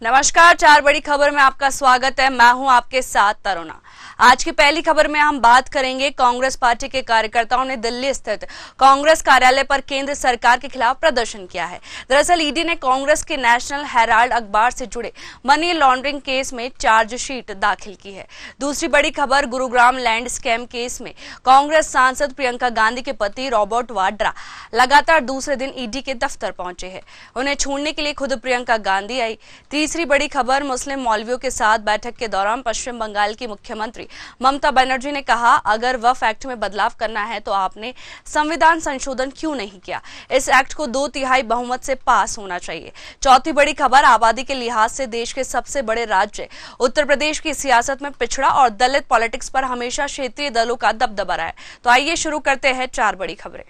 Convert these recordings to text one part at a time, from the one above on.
नमस्कार, चार बड़ी खबर में आपका स्वागत है। मैं हूं आपके साथ तरुणा। आज की पहली खबर में हम बात करेंगे, कांग्रेस पार्टी के कार्यकर्ताओं ने दिल्ली स्थित कांग्रेस कार्यालय पर केंद्र सरकार के खिलाफ प्रदर्शन किया है। दरअसल ईडी ने कांग्रेस के नेशनल हेराल्ड अखबार से जुड़े मनी लॉन्ड्रिंग केस में चार्जशीट दाखिल की है। दूसरी बड़ी खबर, गुरुग्राम लैंड स्कैम केस में कांग्रेस सांसद प्रियंका गांधी के पति रॉबर्ट वाड्रा लगातार दूसरे दिन ईडी के दफ्तर पहुंचे हैं। उन्हें छोड़ने के लिए खुद प्रियंका गांधी आई। तीसरी बड़ी खबर, मुस्लिम मौलवियों के साथ बैठक के दौरान पश्चिम बंगाल की मुख्यमंत्री ममता बनर्जी ने कहा, अगर वक्फ एक्ट में बदलाव करना है तो आपने संविधान संशोधन क्यों नहीं किया। इस एक्ट को 2/3 बहुमत से पास होना चाहिए। चौथी बड़ी खबर, आबादी के लिहाज से देश के सबसे बड़े राज्य उत्तर प्रदेश की सियासत में पिछड़ा और दलित पॉलिटिक्स पर हमेशा क्षेत्रीय दलों का दबदबा रहा है। तो आइए शुरू करते हैं चार बड़ी खबरें।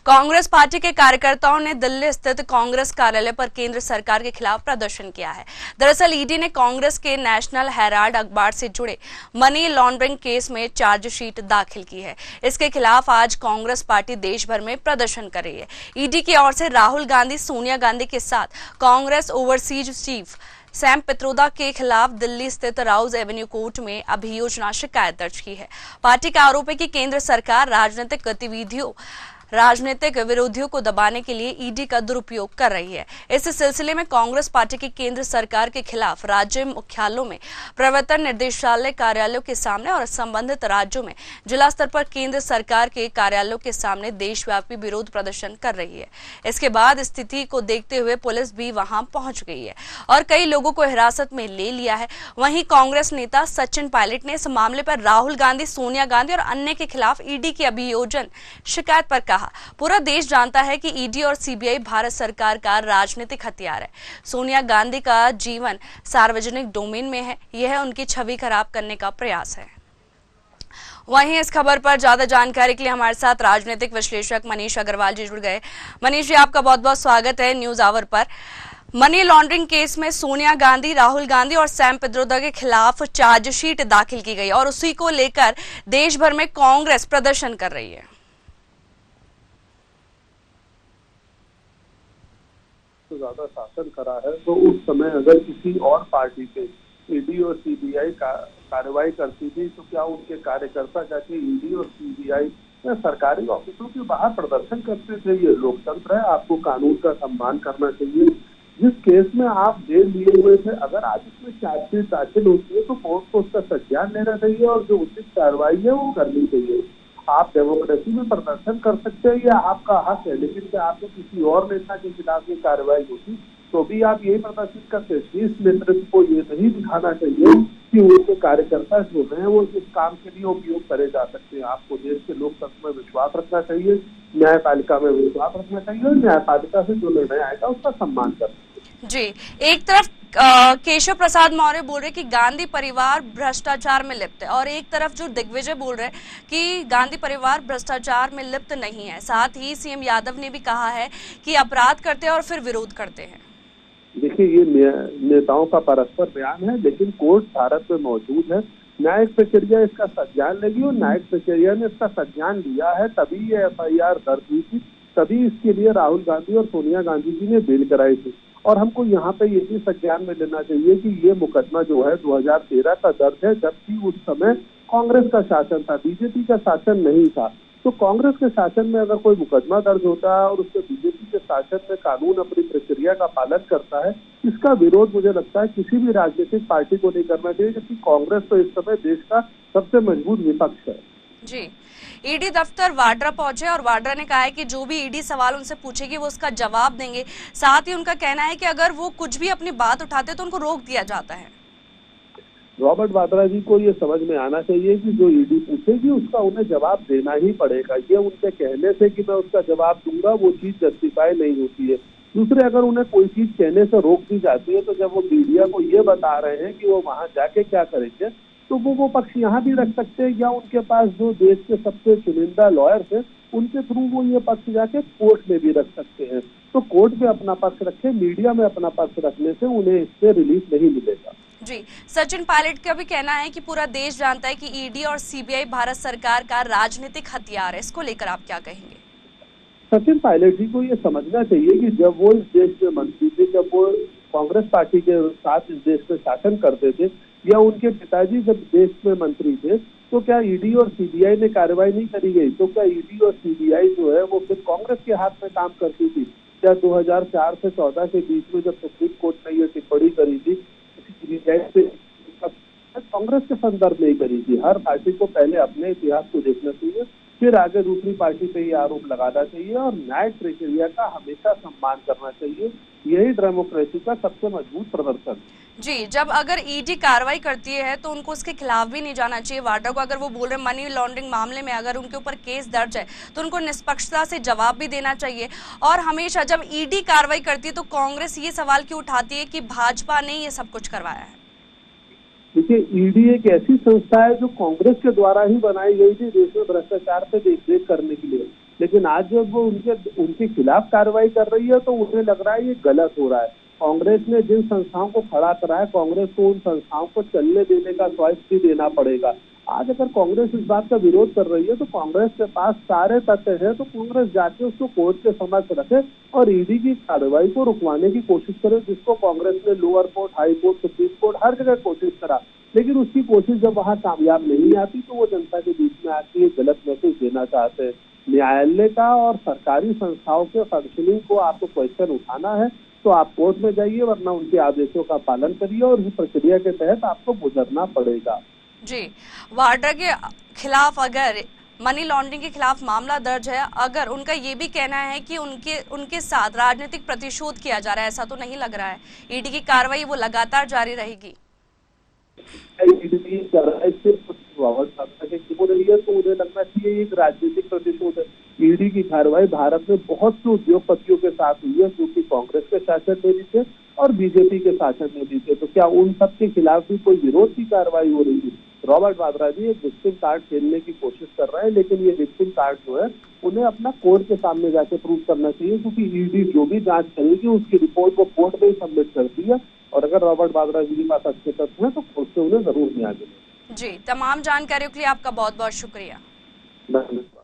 कांग्रेस पार्टी के कार्यकर्ताओं ने दिल्ली स्थित कांग्रेस कार्यालय पर केंद्र सरकार के खिलाफ प्रदर्शन किया है। दरअसल ईडी ने कांग्रेस के नेशनल हेराल्ड अखबार से जुड़े मनी लॉन्ड्रिंग केस में चार्जशीट दाखिल की है। इसके खिलाफ आज कांग्रेस पार्टी देश भर में प्रदर्शन कर रही है। ईडी की ओर से राहुल गांधी, सोनिया गांधी के साथ Congress overseas chief Sam Pitroda के खिलाफ दिल्ली स्थित राउज एवेन्यू कोर्ट में अभियोजन शिकायत दर्ज की है। पार्टी का आरोप है कि केंद्र सरकार राजनीतिक विरोधियों को दबाने के लिए ईडी का दुरुपयोग कर रही है। इस सिलसिले में कांग्रेस पार्टी की केंद्र सरकार के खिलाफ राज्य मुख्यालयों में, प्रवर्तन निदेशालय कार्यालयों के सामने और संबंधित राज्यों में जिला स्तर पर केंद्र सरकार के कार्यालयों के सामने देशव्यापी विरोध प्रदर्शन कर रही है। इसके बाद स्थिति को देखते हुए पुलिस भी वहां पहुंच गई है और कई लोगों को हिरासत में ले लिया है। वहीं कांग्रेस नेता सचिन पायलट ने इस मामले पर राहुल गांधी, सोनिया गांधी और अन्य के खिलाफ ईडी की अभियोजन शिकायत पर पूरा देश जानता है कि ईडी और सीबीआई भारत सरकार का राजनीतिक हथियार है। सोनिया गांधी का जीवन सार्वजनिक डोमेन में है, यह उनकी छवि खराब करने का प्रयास है। वहीं इस खबर पर ज्यादा जानकारी के लिए हमारे साथ राजनीतिक विश्लेषक मनीष अग्रवाल जी जुड़ गए। मनीष जी, आपका बहुत बहुत स्वागत है न्यूज आवर पर। मनी लॉन्ड्रिंग केस में सोनिया गांधी, राहुल गांधी और सैम पित्रोदा के खिलाफ चार्जशीट दाखिल की गई और उसी को लेकर देश भर में कांग्रेस प्रदर्शन कर रही है। तो ज्यादा शासन करा है, तो उस समय अगर किसी और पार्टी पे ईडी और सीबीआई कार्रवाई करती थी तो क्या उनके कार्यकर्ता जाके ईडी और सीबीआई सरकारी ऑफिसों के बाहर प्रदर्शन करते थे? ये लोकतंत्र है, आपको कानून का सम्मान करना चाहिए। जिस केस में आप जेल लिए हुए थे, अगर आज इसमें चार्जशीट दाखिल होती है तो कोर्ट को उसका संज्ञान लेना चाहिए और जो उचित कार्रवाई है वो करनी चाहिए। आप डेमोक्रेसी में प्रदर्शन कर सकते हैं, ये आपका हक है, लेकिन क्या आपको किसी और नेता के खिलाफ ये कार्रवाई होती तो भी आप यही प्रदर्शित करते? शीर्ष नेतृत्व को ये नहीं दिखाना चाहिए कि उनके कार्यकर्ता जो हैं वो इस काम के लिए उपयोग करे जा सकते हैं। आपको देश के लोकतंत्र में विश्वास रखना चाहिए, न्यायपालिका में विश्वास रखना चाहिए और न्यायपालिका से जो निर्णय आएगा उसका सम्मान करना चाहिए। जी, एक तरफ केशव प्रसाद मौर्य बोल रहे कि गांधी परिवार भ्रष्टाचार में लिप्त है और एक तरफ जो दिग्विजय बोल रहे कि गांधी परिवार भ्रष्टाचार में लिप्त नहीं है। साथ ही सीएम यादव ने भी कहा है कि अपराध करते हैं और फिर विरोध करते हैं। देखिए, ये नेताओं का परस्पर बयान है, लेकिन कोर्ट भारत में मौजूद है। न्यायिक प्रक्रिया इसका संज्ञान लेगी और न्यायिक प्रक्रिया ने इसका संज्ञान लिया है, तभी ये एफआईआर दर्ज हुई थी, तभी इसके लिए राहुल गांधी और सोनिया गांधी जी ने बेल कराई थी। और हमको यहाँ पे ये भी संज्ञान में लेना चाहिए कि ये मुकदमा जो है 2013 का दर्ज है, जबकि उस समय कांग्रेस का शासन था, बीजेपी का शासन नहीं था। तो कांग्रेस के शासन में अगर कोई मुकदमा दर्ज होता है और उसमें बीजेपी के शासन में कानून अपनी प्रक्रिया का पालन करता है, इसका विरोध मुझे लगता है किसी भी राजनीतिक पार्टी को नहीं करना चाहिए, क्योंकि कांग्रेस तो इस समय देश का सबसे मजबूत विपक्ष है। जी, ईडी दफ्तर वाड्रा पहुंचे और वाड्रा ने कहा है कि जो भी ईडी सवाल उनसे पूछेगी वो उसका जवाब देंगे। साथ ही उनका कहना है कि अगर वो कुछ भी अपनी बात उठाते तो उनको रोक दिया जाता है। रॉबर्ट वाड्रा जी को ये समझ में आना चाहिए कि जो ईडी पूछेगी उसका उन्हें जवाब देना ही पड़ेगा। ये उनके कहने से कि मैं उसका जवाब दूंगा वो चीज जस्टिफाई नहीं होती है। दूसरे, अगर उन्हें कोई चीज कहने से रोक दी जाती है तो जब वो मीडिया को ये बता रहे हैं कि वो वहां जाके क्या करेंगे, तो वो पक्ष यहाँ भी रख सकते हैं या उनके पास जो देश के सबसे चुनिंदा लॉयर्स हैं उनके थ्रू वो ये पक्ष जाके कोर्ट में भी रख सकते हैं। तो कोर्ट में अपना पक्ष रखे, मीडिया में अपना पक्ष रखने से उन्हें इससे रिलीफ नहीं मिलेगा। जी, सचिन पायलट का भी कहना है कि पूरा देश जानता है कि ईडी और सीबीआई भारत सरकार का राजनीतिक हथियार है। इसको लेकर आप क्या कहेंगे? सचिन पायलट जी को ये समझना चाहिए कि जब वो इस देश में मंत्री थे, जब वो कांग्रेस पार्टी के साथ इस देश में शासन करते थे, या उनके पिताजी जब देश में मंत्री थे, तो क्या ईडी और सीबीआई ने कार्रवाई नहीं करी गई? तो क्या ईडी और सीबीआई जो है वो फिर कांग्रेस के हाथ में काम करती थी? क्या 2004 से 14 के बीच में जब सुप्रीम कोर्ट ने ये टिप्पणी करी थी, सीबीआई से कांग्रेस के संदर्भ में ही करी थी? हर पार्टी को पहले अपने इतिहास को देखना चाहिए, फिर आगे दूसरी पार्टी पे ये आरोप लगाना चाहिए, और न्याय प्रक्रिया का हमेशा सम्मान करना चाहिए। यही डेमोक्रेसी का सबसे मजबूत प्रदर्शन। जी, जब अगर ईडी कार्रवाई करती है तो उनको उसके खिलाफ भी नहीं जाना चाहिए। वाड्रा को अगर वो बोल रहे मनी लॉन्ड्रिंग मामले में अगर उनके ऊपर केस दर्ज है तो उनको निष्पक्षता से जवाब भी देना चाहिए। और हमेशा जब ईडी कार्रवाई करती है तो कांग्रेस ये सवाल क्यों उठाती है कि भाजपा ने ये सब कुछ करवाया है? देखिए, ईडी एक ऐसी संस्था है जो कांग्रेस के द्वारा ही बनाई गई थी देश में भ्रष्टाचार पे देखरेख करने के लिए, लेकिन आज जब वो उनके खिलाफ कार्रवाई कर रही है तो उन्हें लग रहा है ये गलत हो रहा है। कांग्रेस ने जिन संस्थाओं को खड़ा करा है, कांग्रेस को उन संस्थाओं को चलने देने का चॉइस भी देना पड़ेगा। आज अगर कांग्रेस इस बात का विरोध कर रही है तो कांग्रेस के पास सारे तथ्य हैं, तो कांग्रेस जाके उसको कोर्ट के समक्ष रखे और ईडी की कार्रवाई को रुकवाने की कोशिश करे, जिसको कांग्रेस ने lower court, high court, supreme court हर जगह कोशिश करा, लेकिन उसकी कोशिश जब वहां कामयाब नहीं आती तो वो जनता के बीच में आके ये गलत मैसेज देना चाहते हैं। न्यायालय का और सरकारी संस्थाओं के फंक्शनिंग को आपको क्वेश्चन उठाना है तो आप कोर्ट में जाइए, वरना उनके आदेशों का पालन करिए और इस प्रक्रिया के तहत आपको गुजरना पड़ेगा। जी, वाड्रा के खिलाफ अगर मनी लॉन्ड्रिंग के खिलाफ मामला दर्ज है, अगर उनका ये भी कहना है कि उनके साथ राजनीतिक प्रतिशोध किया जा रहा है, ऐसा तो नहीं लग रहा है। ईडी की कार्रवाई वो लगातार जारी रहेगी। तो उन्हें लगना चाहिए एक राजनीतिक प्रतिशोध है। ईडी की कार्रवाई भारत में बहुत से उद्योगपतियों के साथ हुई है, जो कि कांग्रेस के शासन में भी थे और बीजेपी के शासन में भी थे, तो क्या उन सब के खिलाफ भी कोई विरोध की कार्रवाई हो रही है? रॉबर्ट वाड्रा जी एक विक्टिम कार्ड खेलने की कोशिश कर रहे हैं, लेकिन ये विक्टिम कार्ड जो है उन्हें अपना कोर्ट के सामने जाके प्रूव करना चाहिए, क्योंकि ईडी जो भी जांच करेगी उसकी रिपोर्ट को कोर्ट में ही सबमिट करती है, और अगर रॉबर्ट वाड्रा जी के पास अच्छे तथ्य हैं तो कोर्ट से उन्हें जरूर न्याय मिलेगा। जी, तमाम जानकारियों के लिए आपका बहुत बहुत शुक्रिया। धन्यवाद।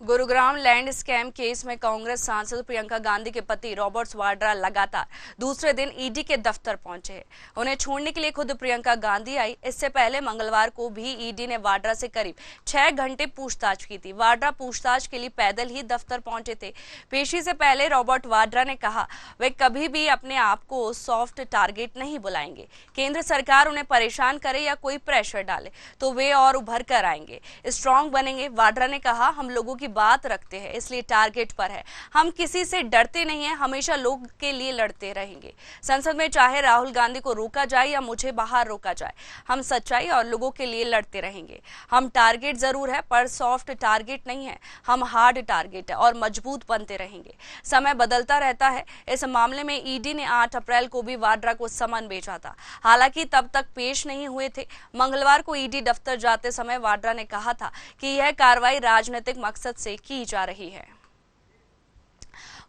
गुरुग्राम लैंड स्कैम केस में कांग्रेस सांसद प्रियंका गांधी के पति रॉबर्ट वाड्रा लगातार दूसरे दिन ईडी के दफ्तर पहुंचे हैं। उन्हें छोड़ने के लिए खुद प्रियंका गांधी आई। इससे पहले मंगलवार को भी ईडी ने वाड्रा से करीब 6 घंटे पूछताछ की थी। वाड्रा पूछताछ के लिए पैदल ही दफ्तर पहुंचे थे। पेशी से पहले रॉबर्ट वाड्रा ने कहा वे कभी भी अपने आप को सॉफ्ट टारगेट नहीं बुलाएंगे। केंद्र सरकार उन्हें परेशान करे या कोई प्रेशर डाले तो वे और उभर कर आएंगे, स्ट्रांग बनेंगे। वाड्रा ने कहा हम लोगों की बात रखते हैं, इसलिए टारगेट पर है। हम किसी से डरते नहीं हैं, हमेशा लोग के लिए लड़ते रहेंगे। संसद में चाहे राहुल गांधी को रोका जाए या मुझे बाहर रोका जाए, हम सच्चाई और लोगों के लिए लड़ते रहेंगे। हम टारगेट जरूर है पर सॉफ्ट टारगेट नहीं है, हम हार्ड टारगेट है और मजबूत बनते रहेंगे। समय बदलता रहता है। इस मामले में ईडी ने 8 अप्रैल को भी वाड्रा को समन भेजा था, हालांकि तब तक पेश नहीं हुए थे। मंगलवार को ईडी दफ्तर जाते समय वाड्रा ने कहा था कि यह कार्रवाई राजनीतिक मकसद से की जा रही है।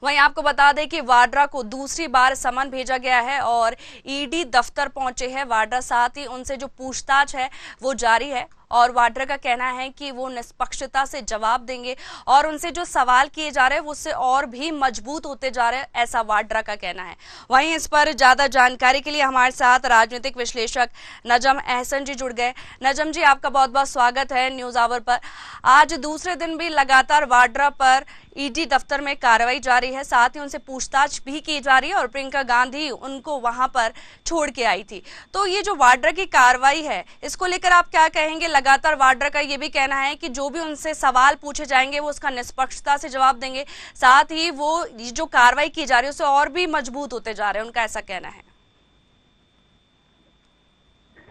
वहीं आपको बता दें कि वाड्रा को दूसरी बार समन भेजा गया है और ईडी दफ्तर पहुंचे हैं वाड्रा। साथ ही उनसे जो पूछताछ है वो जारी है और वाड्रा का कहना है कि वो निष्पक्षता से जवाब देंगे और उनसे जो सवाल किए जा रहे हैं वो उससे और भी मजबूत होते जा रहे हैं, ऐसा वाड्रा का कहना है। वहीं इस पर ज्यादा जानकारी के लिए हमारे साथ राजनीतिक विश्लेषक नजम अहसन जी जुड़ गए। नजम जी, आपका बहुत बहुत स्वागत है न्यूज आवर पर। आज दूसरे दिन भी लगातार वाड्रा पर ईडी दफ्तर में कार्रवाई जारी है, साथ ही उनसे पूछताछ भी की जा रही है और प्रियंका गांधी उनको वहां पर छोड़ के आई थी। तो ये जो वाड्रा की कार्रवाई है इसको लेकर आप क्या कहेंगे? लगातार वाड्रा का ये भी कहना है कि जो भी उनसे सवाल पूछे जाएंगे वो उसका निष्पक्षता से जवाब देंगे, साथ ही वो जो कार्रवाई की जा रही है उससे और भी मजबूत होते जा रहे हैं, उनका ऐसा कहना है।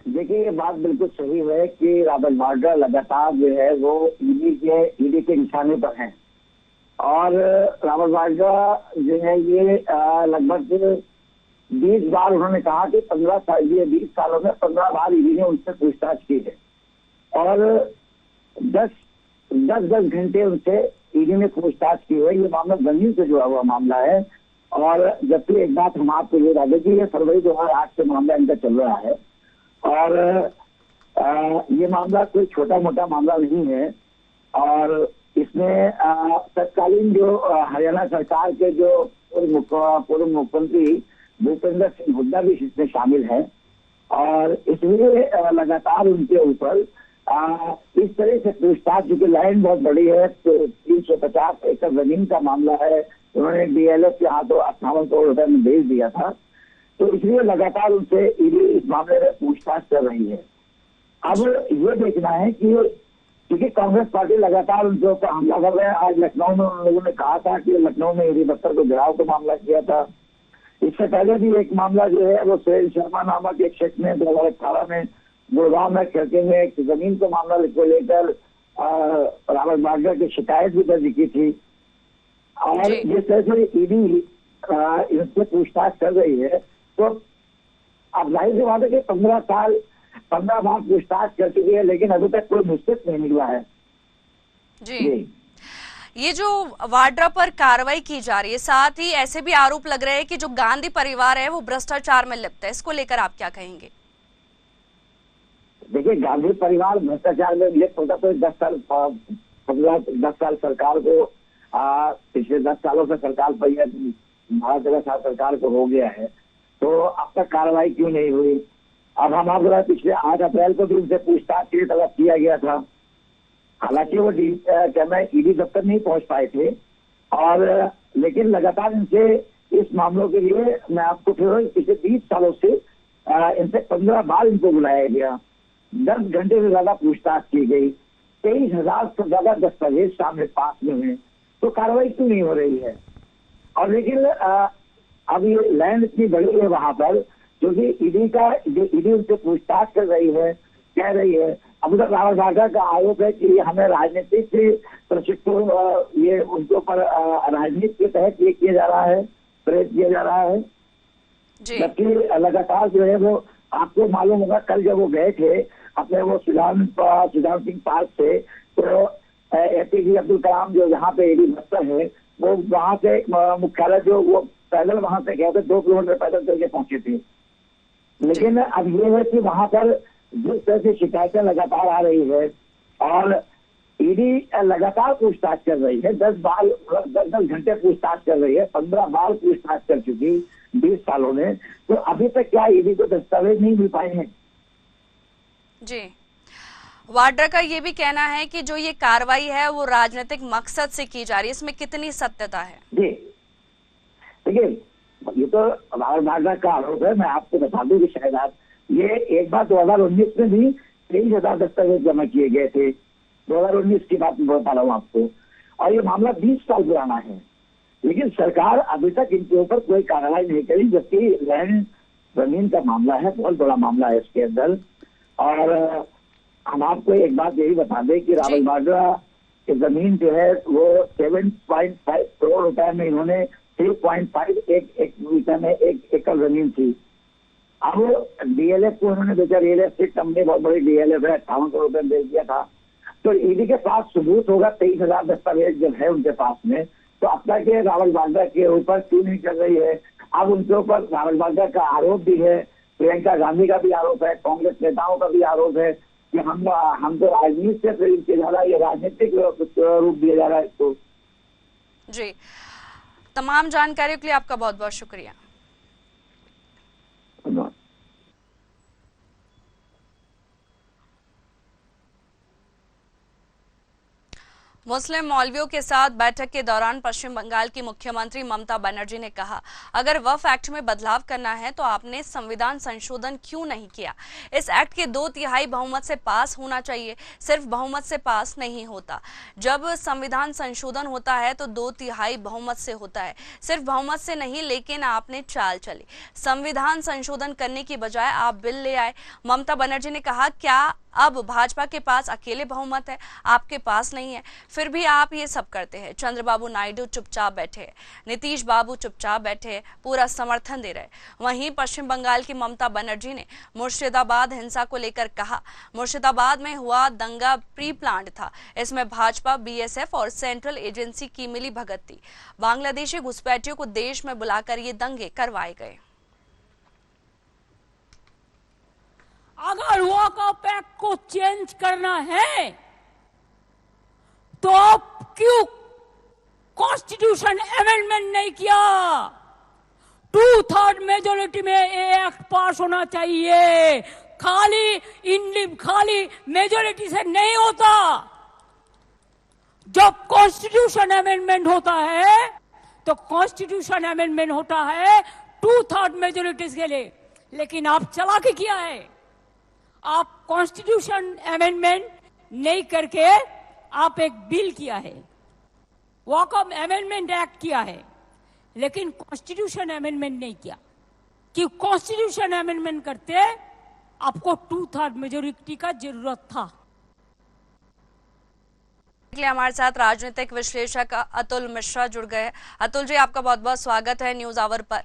देखिए, ये बात बिल्कुल सही है कि रॉबर्ट वाड्रा लगातार जो है वो ईडी के निशाने पर हैं और रॉबर्ट वाड्रा जो है ये लगभग 20 बार उन्होंने कहा कि 20 सालों में 15 बार ईडी ने उनसे पूछताछ की है और 10 घंटे उनसे ईडी ने पूछताछ की है, ये मामला जमीन से जुड़ा हुआ मामला है। और जबकि एक बात हम आपको ये बता दें कि ये फरवरी 2008 से मामला इनका चल रहा है और ये मामला कोई छोटा मोटा मामला नहीं है। और इसमें तत्कालीन जो हरियाणा सरकार के जो पूर्व मुख्यमंत्री भूपेंद्र सिंह हुड्डा भी इसमें शामिल है और इसलिए लगातार उनके ऊपर इस तरह से पूछताछ, क्योंकि लाइन बहुत बड़ी है, तो 350 एकड़ जमीन का मामला है, उन्होंने डीएलएफ के हाथों 58 करोड़ रुपए में भेज दिया था, तो इसलिए लगातार उनसे ईडी इस मामले में पूछताछ कर रही है। अब ये देखना है कि क्योंकि कांग्रेस पार्टी लगातार उनके ऊपर हमला कर रहे हैं। आज लखनऊ में उन लोगों ने कहा था कि लखनऊ में ईडी दफ्तर को गिराव का मामला किया था। इससे पहले भी एक मामला जो है वो सुरेश शर्मा नामक एक शख्स ने 2018 में गुड़गांव में खड़के में एक जमीन को मामला को लेकर रावत वाड्रा की शिकायत भी दर्ज की थी। और जिस तरह से ईडी इनसे पूछताछ कर रही है, तो अब जाहिर सी बात है कि 15 बार पूछताछ कर चुकी है, लेकिन अभी तक कोई निश्चित नहीं निकला है। जी, ये जो वाड्रा पर कार्रवाई की जा रही है, साथ ही ऐसे भी आरोप लग रहे हैं कि जो गांधी परिवार है वो भ्रष्टाचार में लिप्त है, इसको लेकर आप क्या कहेंगे? देखिए, गांधी परिवार भ्रष्टाचार में लिप्त होता तो 10 साल सरकार को पिछले 10 सालों से सरकार पर भारत सरकार को हो गया है, तो अब तक कार्रवाई क्यों नहीं हुई? अब हम आपको पिछले 8 अप्रैल को भी उनसे पूछताछ के लिए तलब किया गया था, हालांकि वो ईडी दफ्तर नहीं पहुंच पाए थे। और लेकिन लगातार इनसे इस मामलों के लिए मैं आपको फिर पिछले 20 सालों से इनसे 15 बार इनको बुलाया गया, 10 घंटे से ज्यादा पूछताछ की गई, 23,000 से ज्यादा दस्तावेज सामने पास में है, तो कार्रवाई क्यों नहीं हो रही है? और लेकिन अब ये लैंड इतनी बड़ी है वहां पर, क्योंकि ईडी उनसे पूछताछ कर रही है, कह रही है। अब उधर रावत वाड्रा का आरोप है कि हमें राजनीतिक प्रशिक्षण, ये उनके ऊपर राजनीति के तहत ये किया जा रहा है, प्रेरित किया जा रहा है। जबकि लगातार जो है वो आपको मालूम होगा, कल जब वो गए थे अपने वो सुजान सिंह पार्क से, तो एपीजे अब्दुल कलाम जो यहाँ पे ईडी दफ्तर है, वो वहां से मुख्यालय जो वो पैदल वहां से गए थे, 2 किलोमीटर पैदल करके पहुंचे थे। लेकिन अब ये है कि वहां पर जिस तरह से शिकायतें लगातार आ रही है और ईडी लगातार पूछताछ कर रही है, 10 घंटे पूछताछ कर रही है, 15 बार पूछताछ कर चुकी 20 सालों में, तो अभी तक क्या ईडी को दस्तावेज नहीं मिल पाए हैं? जी, वाड्रा का ये भी कहना है कि जो ये कार्रवाई है वो राजनीतिक मकसद से की जा रही है, इसमें कितनी सत्यता है? जी देखिए, ये तो रावत वाड्रा का आरोप है। मैं आपको बता दूं कि शायद आप ये एक बार 2019 में भी 23,000 दस्तावेज जमा किए गए थे, 2019 की बात मैं बता रहा हूँ आपको, और ये मामला 20 साल पुराना है, लेकिन सरकार अभी तक इनके ऊपर कोई कार्रवाई नहीं करी। जबकि लैंड जमीन का मामला है, बहुत बड़ा मामला है इसके अंदर। और हम आपको एक बात यही बता दें कि रावत वाड्रा की जमीन जो है वो 7.5 करोड़ रुपए में इन्होंने 3.5 एक एकड़ जमीन थी। अब डीएलएफ को उन्होंने बेचा, रियल एस्टेट कंपनी बहुत बड़ी डीएलएफ है, 58 करोड़ रुपए बेच दिया था। तो ईडी के पास सबूत होगा, 23,000 दस्तावेज जब है उनके पास में, तो अब तक रावत वाड्रा के ऊपर क्यों नहीं चल रही है? अब उनके ऊपर रावत वाड्रा का आरोप भी है, प्रियंका गांधी का भी आरोप है, कांग्रेस नेताओं का भी आरोप है कि हम तो राजनीति से प्रेरित किया जा रहा है, ये राजनीतिक रूप दिया जा रहा है इसको। जी, तमाम जानकारियों के लिए आपका बहुत बहुत शुक्रिया। मुस्लिम मौलवियों के साथ बैठक के दौरान पश्चिम बंगाल की मुख्यमंत्री ममता बनर्जी ने कहा, अगर वक्फ एक्ट में बदलाव करना है तो आपने संविधान संशोधन क्यों नहीं किया? इस एक्ट के 2/3 बहुमत से पास होना चाहिए, सिर्फ बहुमत से पास नहीं होता। जब संविधान संशोधन होता है तो 2/3 बहुमत से होता है, सिर्फ बहुमत से नहीं। लेकिन आपने चाल चली, संविधान संशोधन करने की बजाय आप बिल ले आए। ममता बनर्जी ने कहा, क्या अब भाजपा के पास अकेले बहुमत है, आपके पास नहीं है, फिर भी आप ये सब करते हैं। चंद्रबाबू नायडू चुपचाप बैठे हैं, नीतीश बाबू चुपचाप बैठे हैं, पूरा समर्थन दे रहे। वहीं पश्चिम बंगाल की ममता बनर्जी ने मुर्शिदाबाद हिंसा को लेकर कहा, मुर्शिदाबाद में हुआ दंगा प्री प्लान्ड था, इसमें भाजपा, बीएसएफ और सेंट्रल एजेंसी की मिली भगत थी। बांग्लादेशी घुसपैठियों को देश में बुलाकर ये दंगे करवाए गए। अगर वॉकआउट एक्ट को चेंज करना है तो आप क्यों कॉन्स्टिट्यूशन अमेंडमेंट नहीं किया? 2/3 मेजोरिटी में ये एक्ट पास होना चाहिए, खाली मेजोरिटी से नहीं होता। जब कॉन्स्टिट्यूशन अमेंडमेंट होता है तो कॉन्स्टिट्यूशन अमेंडमेंट होता है 2/3 मेजोरिटी के लिए, लेकिन आप चालाकी किया है। आप कॉन्स्टिट्यूशन अमेंडमेंट नहीं करके आप एक बिल किया है, वॉकआउट अमेंडमेंट एक्ट किया है, लेकिन कॉन्स्टिट्यूशन अमेंडमेंट नहीं किया। कि कॉन्स्टिट्यूशन अमेंडमेंट करते आपको 2/3 मेजोरिटी का जरूरत था। हमारे साथ राजनीतिक विश्लेषक अतुल मिश्रा जुड़ गए। अतुल जी, आपका बहुत बहुत स्वागत है न्यूज आवर पर।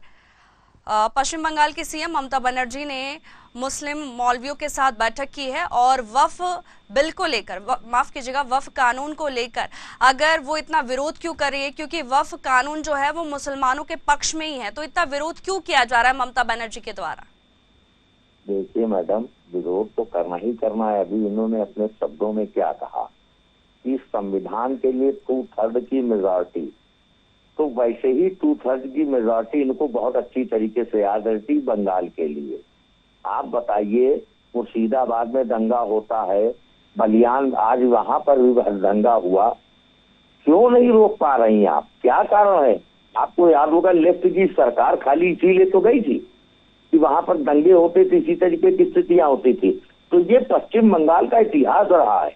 पश्चिम बंगाल की सीएम ममता बनर्जी ने मुस्लिम मौलवियों के साथ बैठक की है और वक्फ बिल को लेकर, माफ कीजिएगा, वक्फ कानून को लेकर अगर वो इतना विरोध क्यों कर रही है, क्योंकि वक्फ कानून जो है वो मुसलमानों के पक्ष में ही है, तो इतना विरोध क्यों किया जा रहा है ममता बनर्जी के द्वारा? देखिए मैडम, विरोध तो करना ही करना है। अभी इन्होंने अपने शब्दों में क्या कहा कि संविधान के लिए 2/3 की मेजॉरिटी, तो वैसे ही 2/3 की मेजॉरिटी इनको बहुत अच्छी तरीके से याद रहती बंगाल के लिए। आप बताइए, मुर्शिदाबाद में दंगा होता है, बलियान आज वहां पर भी दंगा हुआ, क्यों नहीं रोक पा रही आप? क्या कारण है? आपको याद होगा लेफ्ट की सरकार खाली इसीलिए तो गई थी कि वहां पर दंगे होते थे, इसी तरीके की स्थितियां होती थी। तो ये पश्चिम बंगाल का इतिहास रहा है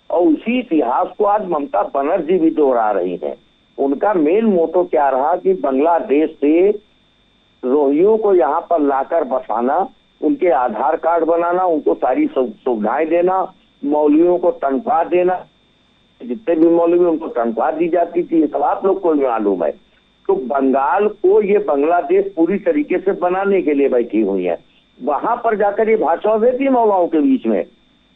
और उसी इतिहास को आज ममता बनर्जी भी दोहरा रही हैं। उनका मेन मोटो क्या रहा कि बांग्लादेश से रोहिंग्यों को यहाँ पर लाकर बसाना, उनके आधार कार्ड बनाना, उनको सारी सुविधाएं देना, मौलवियों को तनख्वाह देना, जितने भी मौलवी उनको तनख्वाह दी जाती थी, ये सब आप लोग को मालूम है। तो बंगाल को ये बांग्लादेश पूरी तरीके से बनाने के लिए बैठी हुई है। वहां पर जाकर ये भाषण देती है मौलाओं के बीच में,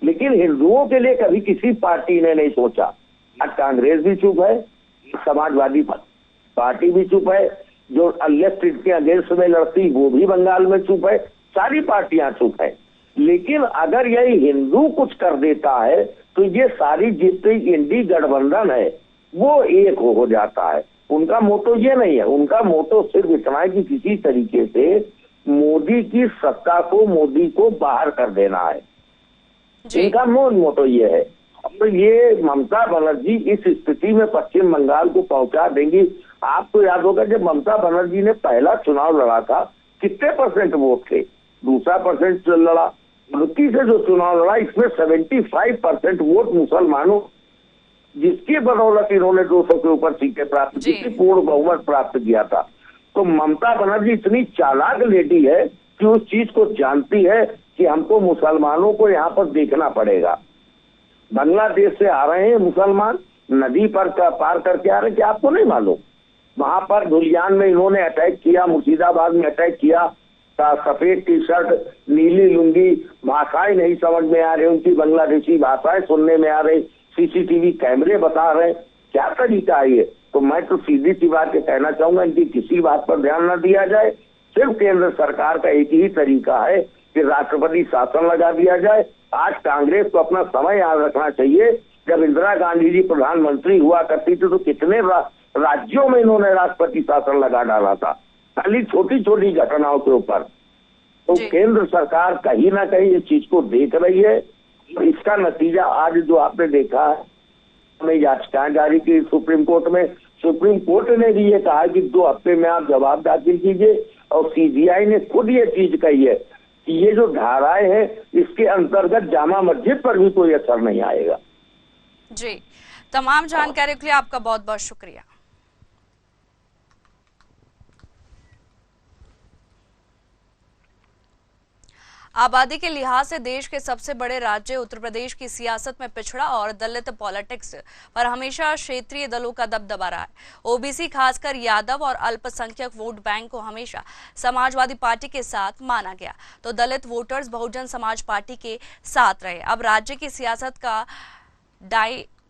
लेकिन हिंदुओं के लिए कभी किसी पार्टी ने नहीं सोचा। आज कांग्रेस भी चुप है, समाजवादी पार्टी भी चुप है, जो लेफ्ट के अगेंस्ट में लड़ती वो भी बंगाल में चुप है, सारी पार्टियां चुप है। लेकिन अगर यही हिंदू कुछ कर देता है तो ये सारी जितनी इंडी गठबंधन है वो एक हो जाता है। उनका मोटो ये नहीं है, उनका मोटो सिर्फ इतना है कि किसी तरीके से मोदी की सत्ता को, मोदी को बाहर कर देना है, इनका मूल मोटो ये है। तो ये ममता बनर्जी इस स्थिति में पश्चिम बंगाल को पहुंचा देंगी। आपको याद होगा जब ममता बनर्जी ने पहला चुनाव लड़ा था, कितने % वोट थे? 2% लड़ा। मुल्की से जो चुनाव लड़ा, इसमें 75% वोट मुसलमानों, जिसकी बदौलत इन्होंने 200 के ऊपर सीटें प्राप्त की थी, पूर्ण बहुमत प्राप्त किया था। तो ममता बनर्जी इतनी चालाक लेडी है कि उस चीज को जानती है कि हमको मुसलमानों को यहाँ पर देखना पड़ेगा। बांग्लादेश से आ रहे हैं मुसलमान, नदी पर पार करके आ रहे हैं, क्या आपको नहीं मालूम? वहां पर धुलियान में इन्होंने अटैक किया, मुर्शिदाबाद में अटैक किया, सफेद टी शर्ट, नीली लुंगी, भाषाएं नहीं समझ में आ रही, उनकी बांग्लादेशी भाषाएं सुनने में आ रही, सीसीटीवी कैमरे बता रहे, क्या तरीका है ये? तो मैं तो सीधी सी बात कहना चाहूंगा, इनकी किसी बात पर ध्यान न दिया जाए। सिर्फ केंद्र सरकार का एक ही तरीका है कि राष्ट्रपति शासन लगा दिया जाए। आज कांग्रेस को अपना समय याद रखना चाहिए। जब इंदिरा गांधी जी प्रधानमंत्री हुआ करती थी तो कितने राज्यों में इन्होंने राष्ट्रपति शासन लगा डाला था, खाली छोटी छोटी घटनाओं के ऊपर। तो केंद्र सरकार कहीं ना कहीं इस चीज को देख रही है। इसका नतीजा आज जो आपने देखा है, हमने याचिकाएं जारी की सुप्रीम कोर्ट में, सुप्रीम कोर्ट ने भी ये कहा कि 2 हफ्ते में आप जवाब दाखिल कीजिए, और सीबीआई ने खुद ये चीज कही है कि ये जो धाराएं हैं इसके अंतर्गत जामा मस्जिद पर भी कोई असर नहीं आएगा। जी, तमाम जानकारी के लिए आपका बहुत बहुत शुक्रिया। आबादी के लिहाज से देश के सबसे बड़े राज्य उत्तर प्रदेश की सियासत में पिछड़ा और दलित पॉलिटिक्स पर हमेशा क्षेत्रीय दलों का दबदबा रहा है। ओबीसी खासकर यादव और अल्पसंख्यक वोट बैंक को हमेशा समाजवादी पार्टी के साथ माना गया, तो दलित वोटर्स बहुजन समाज पार्टी के साथ रहे। अब राज्य की सियासत का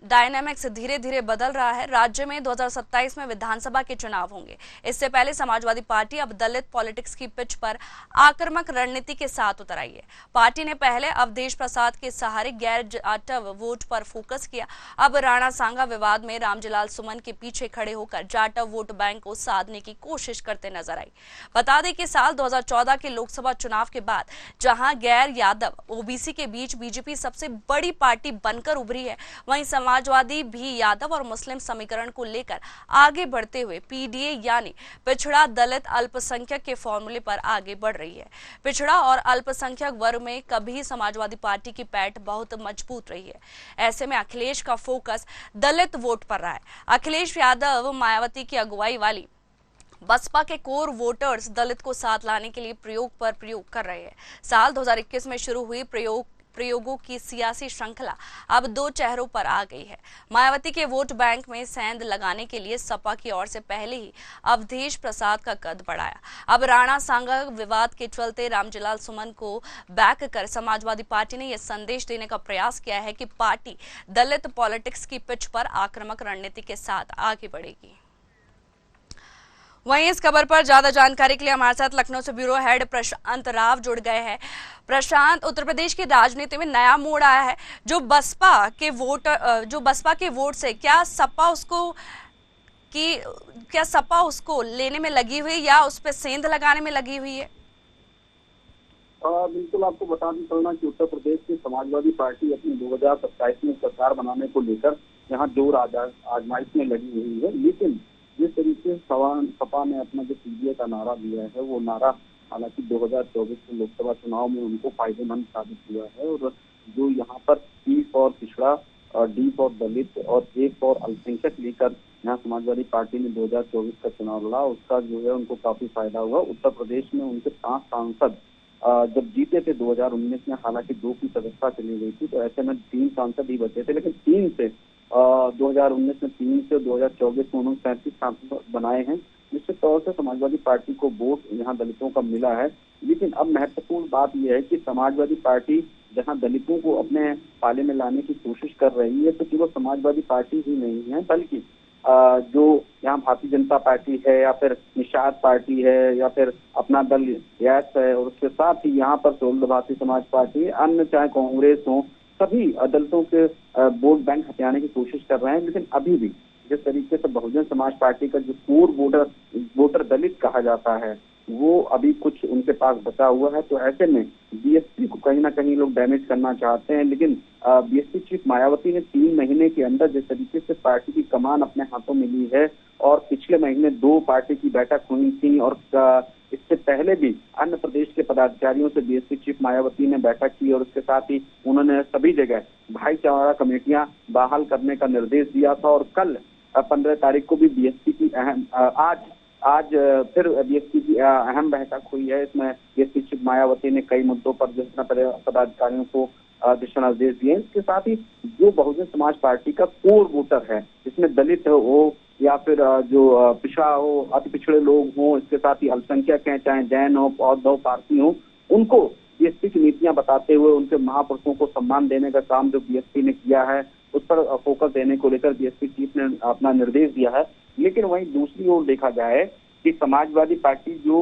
डायनामिक्स धीरे धीरे बदल रहा है। राज्य में 2027 में विधानसभा के चुनाव होंगे। इससे पहले समाजवादी पार्टी अब दलित पॉलिटिक्स की पिच पर आक्रामक रणनीति के साथ उतर आई है। पार्टी ने पहले अवधेश प्रसाद के सहारे गैर जाटव वोट पर फोकस किया। अब राणा सांगा विवाद में रामजीलाल सुमन के पीछे खड़े होकर जाटव वोट बैंक को साधने की कोशिश करते नजर आई। बता दें कि साल 2014 के लोकसभा चुनाव के बाद जहां गैर यादव ओबीसी के बीच बीजेपी सबसे बड़ी पार्टी बनकर उभरी है, वहीं समाजवादी भी यादव और मुस्लिम समीकरण को लेकर आगे बढ़ते हुए पीडीए यानी पिछड़ा दलित अल्पसंख्यक के फॉर्मूले पर आगे बढ़ रही है। पिछड़ा और अल्पसंख्यक वर्ग में कभी समाजवादी पार्टी की पैठ बहुत मजबूत रही है। ऐसे में अखिलेश का फोकस दलित वोट पर रहा है। अखिलेश यादव मायावती की अगुवाई वाली बसपा के कोर वोटर्स दलित को साथ लाने के लिए प्रयोग पर प्रयोग कर रहे हैं। साल 2021 में शुरू हुई प्रयोगों की सियासी श्रृंखला अब दो चेहरों पर आ गई है। मायावती के वोट बैंक में सेंध लगाने के लिए सपा की ओर से पहले ही अवधेश प्रसाद का कद बढ़ाया। अब राणा सांगा विवाद के चलते रामजीलाल सुमन को बैक कर समाजवादी पार्टी ने यह संदेश देने का प्रयास किया है कि पार्टी दलित पॉलिटिक्स की पिच पर आक्रामक रणनीति के साथ आगे बढ़ेगी। वहीं इस खबर पर ज्यादा जानकारी के लिए हमारे साथ लखनऊ से ब्यूरो हेड प्रशांत राव जुड़ गए हैं। प्रशांत, उत्तर प्रदेश की राजनीति में नया मोड़ आया है। जो बसपा के वोट से क्या सपा उसको लेने में लगी हुई या उस पर सेंध लगाने में लगी हुई है? बिल्कुल, आपको बता दें चलना कि उत्तर प्रदेश की समाजवादी पार्टी अपनी 2027 में सरकार बनाने को लेकर यहाँ जोर आजमाइश में लगी हुई है। लेकिन जिस तरीके से सपा ने अपना जो पीडीए का नारा दिया है, वो नारा हालांकि 2024 के लोकसभा चुनाव में उनको फायदेमंद साबित हुआ है। और जो यहाँ पर पी फॉर पिछड़ा, डी फॉर दलित और ए फॉर अल्पसंख्यक लेकर यहाँ समाजवादी पार्टी ने 2024 का चुनाव लड़ा, उसका जो है उनको काफी फायदा हुआ। उत्तर प्रदेश में उनके 5 सांसद जब जीते थे 2019 में, हालांकि 2 की सदस्यता चली गई थी, तो ऐसे में 3 सांसद ही बचे थे। लेकिन 3 से 2019 में 3 से 2024 में उन्होंने 37 सांसद बनाए हैं। निश्चित तौर से समाजवादी पार्टी को वोट यहाँ दलितों का मिला है। लेकिन अब महत्वपूर्ण बात यह है कि समाजवादी पार्टी जहाँ दलितों को अपने पाले में लाने की कोशिश कर रही है, तो केवल समाजवादी पार्टी ही नहीं है, बल्कि जो यहाँ भारतीय जनता पार्टी है या फिर निषाद पार्टी है या फिर अपना दल यस है, और उसके साथ ही यहाँ पर सोल भारतीय समाज पार्टी, अन्य चाहे कांग्रेस हो, सभी दलितों के वोट बैंक हथियाने की कोशिश कर रहे हैं। लेकिन अभी भी जिस तरीके से बहुजन समाज पार्टी का जो कोर वोटर दलित कहा जाता है, वो अभी कुछ उनके पास बचा हुआ है। तो ऐसे में बीएसपी को कहीं ना कहीं लोग डैमेज करना चाहते हैं। लेकिन बीएसपी चीफ मायावती ने 3 महीने के अंदर जिस तरीके से पार्टी की कमान अपने हाथों में ली है, और पिछले महीने 2 पार्टी की बैठक हुई थी, और इससे पहले भी अन्य प्रदेश के पदाधिकारियों से बीएसपी चीफ मायावती ने बैठक की, और उसके साथ ही उन्होंने सभी जगह भाईचारा कमेटियां बहाल करने का निर्देश दिया था। और कल 15 तारीख को भी बीएसपी की आज फिर बीएसपी की अहम बैठक हुई है। इसमें बीएसपी चीफ मायावती ने कई मुद्दों पर पदाधिकारियों को दिशा निर्देश दिए। इसके साथ ही जो बहुजन समाज पार्टी का कोर वोटर है, जिसमें दलित हो या फिर जो पिछड़ा हो, अति पिछड़े लोग हों, इसके साथ ही अल्पसंख्यक हैं, चाहे जैन हो, बौद्ध हो, पारसी हो, उनको बीएसपी की नीतियां बताते हुए उनके महापुरुषों को सम्मान देने का काम जो बीएसपी ने किया है, उस पर फोकस देने को लेकर बीएसपी चीफ ने अपना निर्देश दिया है। लेकिन वहीं दूसरी ओर देखा जाए कि समाजवादी पार्टी जो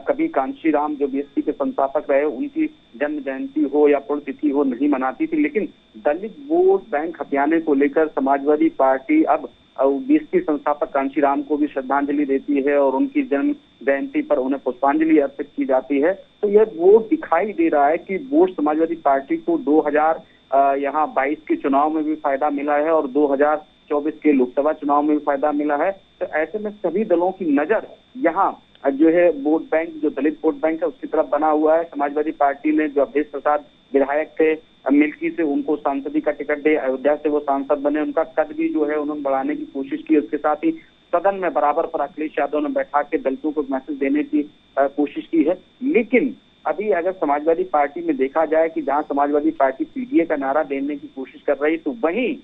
कभी कांशीराम जो बीएसपी के संस्थापक रहे, उनकी जन्म जयंती हो या पुण्यतिथि हो नहीं मनाती थी। लेकिन दलित वोट बैंक हथियाने को लेकर समाजवादी पार्टी अब बीएसपी संस्थापक कांशीराम को भी श्रद्धांजलि देती है, और उनकी जन्म जयंती पर उन्हें पुष्पांजलि अर्पित की जाती है। तो यह वोट दिखाई दे रहा है कि वोट समाजवादी पार्टी को 2022 के चुनाव में भी फायदा मिला है, और 2024 के लोकसभा चुनाव में भी फायदा मिला है। तो ऐसे में सभी दलों की नजर यहाँ जो है वोट बैंक, जो दलित वोट बैंक है, उसकी तरफ बना हुआ है। समाजवादी पार्टी ने जो अवधेश प्रसाद विधायक थे मिल्की से, उनको सांसदी का टिकट दे, अयोध्या से वो सांसद बने, उनका कद भी जो है उन्होंने बढ़ाने की कोशिश की। उसके साथ ही सदन में बराबर पर अखिलेश यादव ने बैठा के दलितों को मैसेज देने की कोशिश की है। लेकिन अभी अगर समाजवादी पार्टी में देखा जाए कि जहां समाजवादी पार्टी पीडीए का नारा देने की कोशिश कर रही, तो वहीं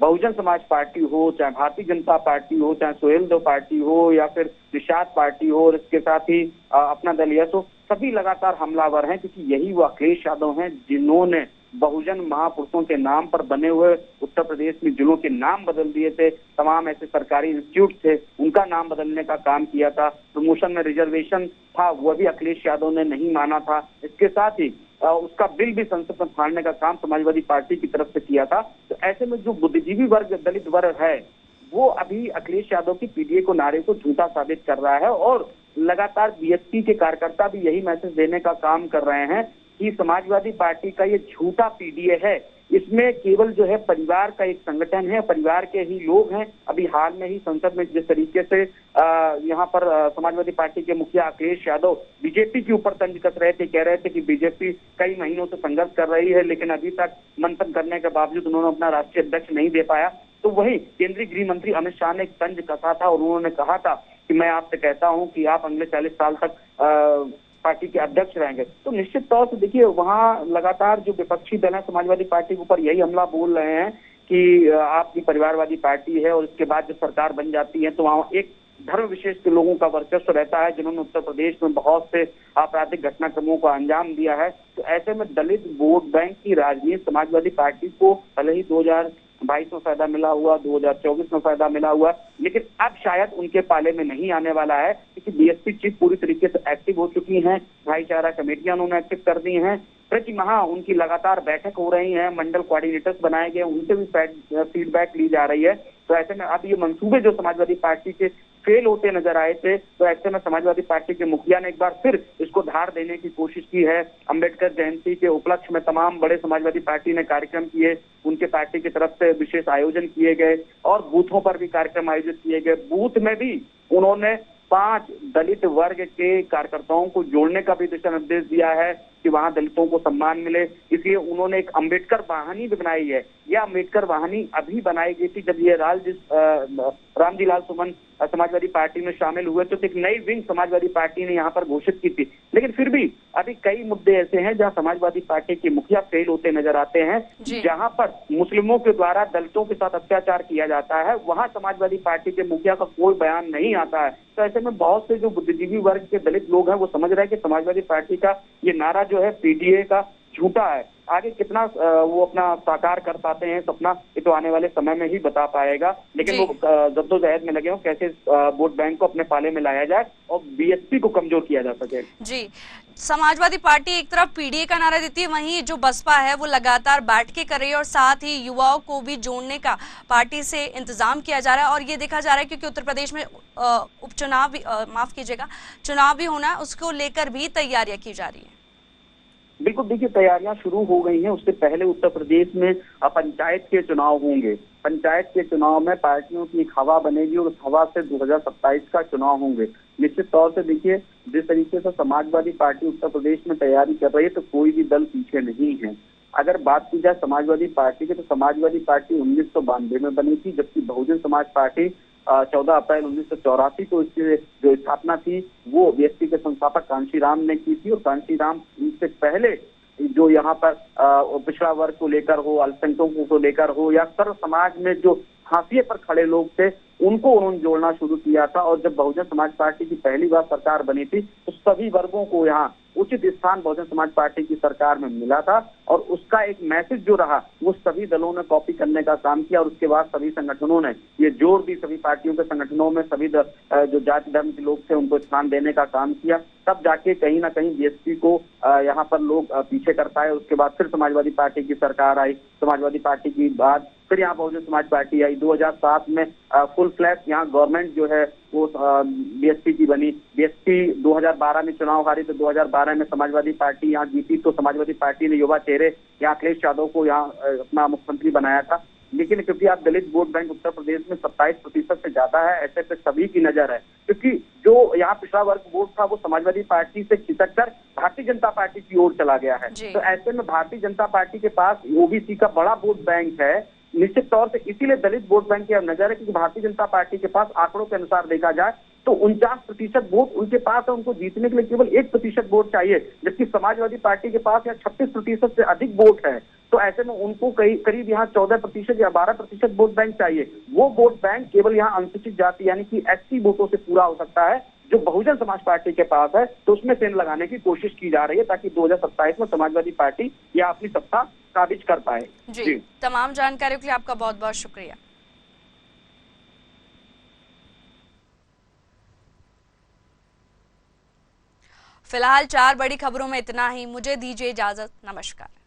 बहुजन समाज पार्टी हो, चाहे भारतीय जनता पार्टी हो, चाहे सुहेलदेव पार्टी हो या फिर निषाद पार्टी हो, और इसके साथ ही अपना दल यस हो, सभी लगातार हमलावर हैं, क्योंकि यही वो अखिलेश यादव हैं जिन्होंने बहुजन महापुरुषों के नाम पर बने हुए उत्तर प्रदेश में जिलों के नाम बदल दिए थे। तमाम ऐसे सरकारी इंस्टीट्यूट थे, उनका नाम बदलने का काम किया था। प्रमोशन में रिजर्वेशन था, वह भी अखिलेश यादव ने नहीं माना था। इसके साथ ही उसका बिल भी संसद में फाड़ने का काम समाजवादी पार्टी की तरफ से किया था। तो ऐसे में जो बुद्धिजीवी वर्ग, दलित वर्ग है, वो अभी अखिलेश यादव की पीडीए को नारे को झूठा साबित कर रहा है, और लगातार बीएसपी के कार्यकर्ता भी यही मैसेज देने का काम कर रहे हैं कि समाजवादी पार्टी का ये झूठा पीडीए है, इसमें केवल जो है परिवार का एक संगठन है, परिवार के ही लोग हैं। अभी हाल में ही संसद में जिस तरीके से यहाँ पर समाजवादी पार्टी के मुखिया अखिलेश यादव बीजेपी के ऊपर तंज कस रहे थे, कह रहे थे कि बीजेपी कई महीनों से संघर्ष कर रही है, लेकिन अभी तक मंथन करने के बावजूद उन्होंने अपना राष्ट्रीय अध्यक्ष नहीं दे पाया। तो वही केंद्रीय गृह मंत्री अमित शाह ने एक तंज कसा था और उन्होंने कहा था कि मैं आपसे कहता हूं कि आप अगले 40 साल तक पार्टी के अध्यक्ष रहेंगे। तो निश्चित तौर से देखिए, वहां लगातार जो विपक्षी दल है समाजवादी पार्टी के ऊपर यही हमला बोल रहे हैं कि आपकी परिवारवादी पार्टी है, और इसके बाद जब सरकार बन जाती है तो वहां एक धर्म विशेष के लोगों का वर्चस्व रहता है, जिन्होंने उत्तर प्रदेश में बहुत से आपराधिक घटनाक्रमों को अंजाम दिया है। तो ऐसे में दलित वोट बैंक की राजनीति समाजवादी पार्टी को भले ही 2022 में फायदा मिला हुआ, 2024 में फायदा मिला हुआ, लेकिन अब शायद उनके पाले में नहीं आने वाला है, क्योंकि बीएसपी चीफ पूरी तरीके से एक्टिव हो चुकी हैं। भाईचारा कमेटियां उन्होंने एक्टिव कर दी हैं। प्रति माह उनकी लगातार बैठक हो रही है, मंडल कोऑर्डिनेटर्स बनाए गए, उनसे भी फीडबैक ली जा रही है। तो ऐसे में अब ये मंसूबे जो समाजवादी पार्टी के फेल होते नजर आए थे, तो ऐसे में समाजवादी पार्टी के मुखिया ने एक बार फिर इसको धार देने की कोशिश की है। अंबेडकर जयंती के उपलक्ष्य में तमाम बड़े समाजवादी पार्टी ने कार्यक्रम किए, उनके पार्टी की तरफ से विशेष आयोजन किए गए और बूथों पर भी कार्यक्रम आयोजित किए गए। बूथ में भी उन्होंने 5 दलित वर्ग के कार्यकर्ताओं को जोड़ने का भी दिशा निर्देश दिया है कि वहां दलितों को सम्मान मिले। इसलिए उन्होंने एक अंबेडकर वाहिनी भी बनाई है। यह अंबेडकर वाहिनी अभी बनाई गई थी जब ये रामजी लाल सुमन समाजवादी पार्टी में शामिल हुए, तो एक नई विंग समाजवादी पार्टी ने यहाँ पर घोषित की थी। लेकिन फिर भी अभी कई मुद्दे ऐसे हैं जहाँ समाजवादी पार्टी के मुखिया फेल होते नजर आते हैं, जहाँ पर मुस्लिमों के द्वारा दलितों के साथ अत्याचार किया जाता है, वहां समाजवादी पार्टी के मुखिया का कोई बयान नहीं आता है। तो ऐसे में बहुत से जो बुद्धिजीवी वर्ग के दलित लोग हैं वो समझ रहे हैं कि समाजवादी पार्टी का ये नारा जो है पीडीए का झूठा है। आगे कितना वो अपना साकार कर पाते हैं सपना, ये तो आने वाले समय में ही बता पाएगा। लेकिन वो जद्दोजहद में लगे हो कैसे वोट बैंक को अपने पाले में लाया जाए और बीएसपी को कमजोर किया जा सके। जी, समाजवादी पार्टी एक तरफ पीडीए का नारा देती है, वहीं जो बसपा है वो लगातार बैठकें कर रही है और साथ ही युवाओं को भी जोड़ने का पार्टी से इंतजाम किया जा रहा है। और ये देखा जा रहा है क्योंकि उत्तर प्रदेश में उपचुनाव भी माफ कीजिएगा चुनाव भी होना है, उसको लेकर भी तैयारियां की जा रही है। बिल्कुल, देखिए तैयारियां शुरू हो गई हैं। उससे पहले उत्तर प्रदेश में पंचायत के चुनाव होंगे। पंचायत के चुनाव में पार्टियों की एक हवा बनेगी और उस हवा से 2027 का चुनाव होंगे। निश्चित तौर से देखिए, जिस तरीके से समाजवादी पार्टी उत्तर प्रदेश में तैयारी कर रही है तो कोई भी दल पीछे नहीं है। अगर बात की जाए समाजवादी पार्टी की, तो समाजवादी पार्टी 1992 में बनी थी, जबकि बहुजन समाज पार्टी 14 अप्रैल 1984 को इसकी जो स्थापना थी वो बीएसपी के संस्थापक कांशीराम ने की थी। और कांशीराम इससे पहले जो यहाँ पर पिछड़ा वर्ग को लेकर हो, अल्पसंख्यकों को लेकर हो या सर्व समाज में जो हाशिए पर खड़े लोग थे उनको उन्होंने जोड़ना शुरू किया था। और जब बहुजन समाज पार्टी की पहली बार सरकार बनी थी तो सभी वर्गों को यहाँ उचित स्थान बहुजन समाज पार्टी की सरकार में मिला था और उसका एक मैसेज जो रहा वो सभी दलों ने कॉपी करने का काम किया। और उसके बाद सभी संगठनों ने ये जोर दी, सभी पार्टियों के संगठनों में सभी जो जाति धर्म के लोग थे उनको स्थान देने का काम किया। तब जाके कहीं ना कहीं बीएसपी को यहाँ पर लोग पीछे कर पाए। उसके बाद फिर समाजवादी पार्टी की सरकार आई। समाजवादी पार्टी की बाद फिर यहाँ बहुजन समाज पार्टी आई। 2007 में फुल फ्लैश यहाँ गवर्नमेंट जो है वो बीएसपी की बनी। बीएसपी 2012 में चुनाव हारी तो 2012 में समाजवादी पार्टी यहाँ जीती तो समाजवादी पार्टी ने युवा चेहरे यहाँ अखिलेश यादव को यहाँ अपना मुख्यमंत्री बनाया था। लेकिन क्योंकि आप दलित वोट बैंक उत्तर प्रदेश में 27% से ज्यादा है, ऐसे पे सभी की नजर है, क्योंकि जो यहाँ पिछड़ा वर्ग वोट था वो समाजवादी पार्टी से खिसक कर भारतीय जनता पार्टी की ओर चला गया है। तो ऐसे में भारतीय जनता पार्टी के पास ओबीसी का बड़ा वोट बैंक है। निश्चित तौर से इसीलिए दलित वोट बैंक की अब नजर है, क्योंकि भारतीय जनता पार्टी के पास आंकड़ों के अनुसार देखा जाए तो 49% वोट उनके पास है, उनको जीतने के लिए केवल 1% वोट चाहिए, जबकि समाजवादी पार्टी के पास यहाँ 36% से अधिक वोट है। तो ऐसे में उनको करीब यहाँ 14% या 12% वोट बैंक चाहिए। वो वोट बैंक केवल यहाँ अनुसूचित जाति यानी कि एससी वोटों से पूरा हो सकता है, जो बहुजन समाज पार्टी के पास है। तो उसमें सेंध लगाने की कोशिश की जा रही है ताकि 2027 में समाजवादी पार्टी या अपनी सत्ता काबिज कर पाए। जी, तमाम जानकारियों के लिए आपका बहुत बहुत शुक्रिया। फिलहाल 4 बड़ी खबरों में इतना ही। मुझे दीजिए इजाजत। नमस्कार।